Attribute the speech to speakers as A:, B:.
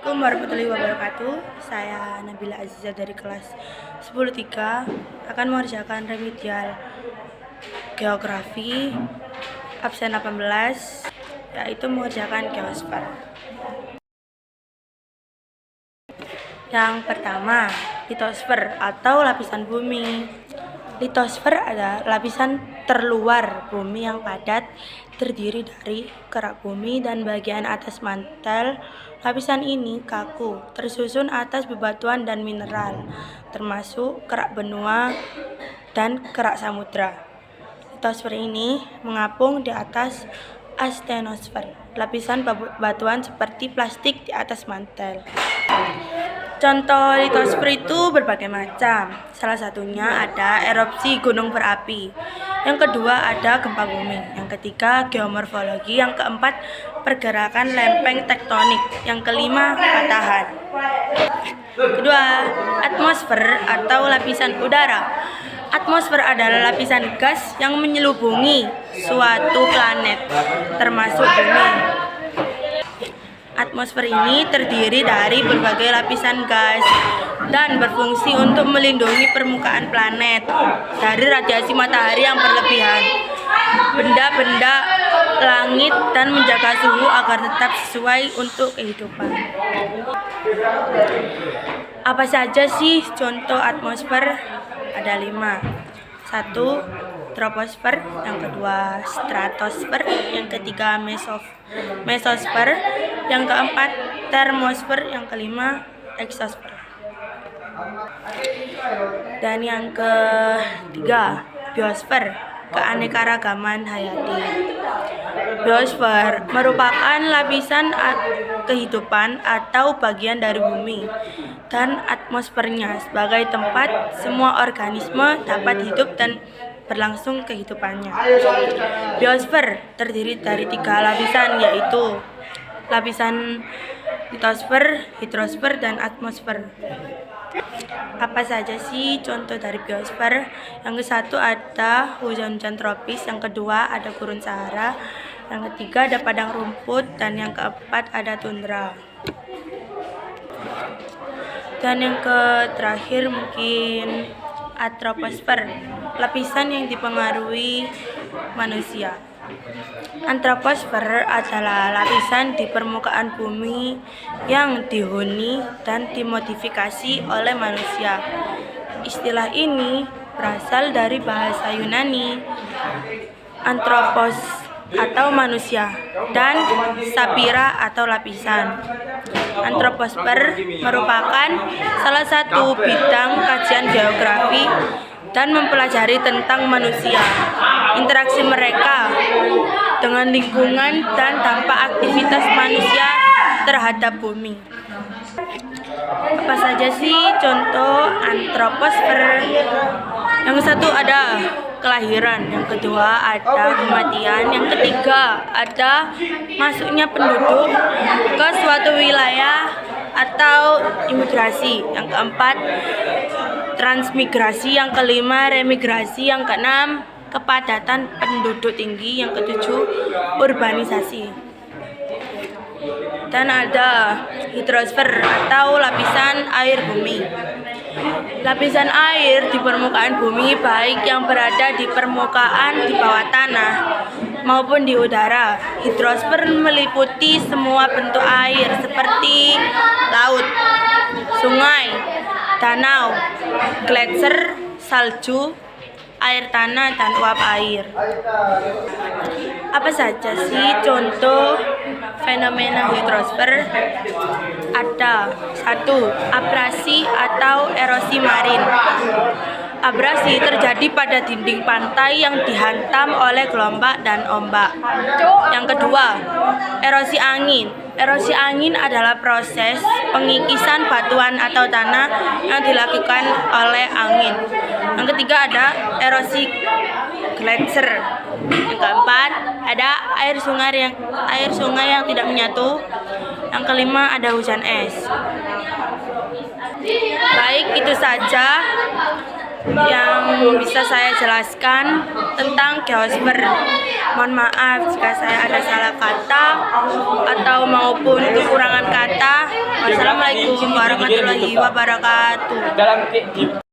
A: Assalamualaikum warahmatullahi wabarakatuh. Saya Nabila Aziza dari kelas 10-3 akan mengerjakan remedial geografi absen 18, yaitu mengerjakan geosfer. Yang pertama, litosfer atau lapisan bumi. Litosfer adalah lapisan terluar bumi yang padat, terdiri dari kerak bumi dan bagian atas mantel. Lapisan ini kaku, tersusun atas bebatuan dan mineral, termasuk kerak benua dan kerak samudra. Litosfer ini mengapung di atas astenosfer, lapisan batuan seperti plastik di atas mantel. Contoh litosfer itu berbagai macam. Salah satunya ada erupsi gunung berapi. Yang kedua ada gempa bumi. Yang ketiga geomorfologi. Yang keempat pergerakan lempeng tektonik. Yang kelima patahan. Kedua, atmosfer atau lapisan udara. Atmosfer adalah lapisan gas yang menyelubungi suatu planet, termasuk bumi. Atmosfer ini terdiri dari berbagai lapisan gas dan berfungsi untuk melindungi permukaan planet dari radiasi matahari yang berlebihan, benda-benda langit, dan menjaga suhu agar tetap sesuai untuk kehidupan. Apa saja sih contoh atmosfer? Ada 5. 1. Troposfer, yang kedua stratosfer, yang ketiga mesosfer, yang keempat termosfer, yang kelima eksosfer. Dan yang ketiga biosfer, keanekaragaman hayati. Biosfer merupakan lapisan kehidupan atau bagian dari bumi dan atmosfernya sebagai tempat semua organisme dapat hidup dan berlangsung kehidupannya. Biosfer terdiri dari 3 lapisan, yaitu lapisan litosfer, hidrosfer, dan atmosfer. Apa saja sih contoh dari biosfer? Yang ke-1 ada hujan-hujan tropis, yang kedua ada gurun Sahara, yang ketiga ada padang rumput, dan yang keempat ada tundra. Dan yang terakhir mungkin antroposfer, lapisan yang dipengaruhi manusia. Antroposfer adalah lapisan di permukaan bumi yang dihuni dan dimodifikasi oleh manusia. Istilah ini berasal dari bahasa Yunani anthropos atau manusia dan sapira atau lapisan. Antroposfer merupakan salah satu bidang kajian geografi dan mempelajari tentang manusia, interaksi mereka dengan lingkungan, dan dampak aktivitas manusia terhadap bumi. Apa saja sih contoh antroposfer? Yang satu ada kelahiran, yang kedua ada kematian, yang ketiga ada masuknya penduduk ke suatu wilayah atau imigrasi, yang keempat transmigrasi, yang kelima remigrasi, yang keenam kepadatan penduduk tinggi, yang ketujuh urbanisasi. Dan ada hidrosfer atau lapisan air bumi. Lapisan air di permukaan bumi, baik yang berada di permukaan di bawah tanah maupun di udara. Hidrosfer meliputi semua bentuk air seperti laut, sungai, danau, gletser, salju, air tanah, dan uap air. Apa saja sih contoh fenomena hidrosfer? Ada 1. Abrasi atau erosi marin. Abrasi terjadi pada dinding pantai yang dihantam oleh gelombang dan ombak. Yang kedua, erosi angin. Erosi angin adalah proses pengikisan batuan atau tanah yang dilakukan oleh angin. Yang ketiga ada erosi gletser. Yang keempat ada air sungai yang tidak menyatu. Yang kelima ada hujan es. Baik, itu saja yang bisa saya jelaskan tentang geosper. Mohon maaf jika saya ada salah kata atau maupun kekurangan kata. Wassalamualaikum warahmatullahi wabarakatuh.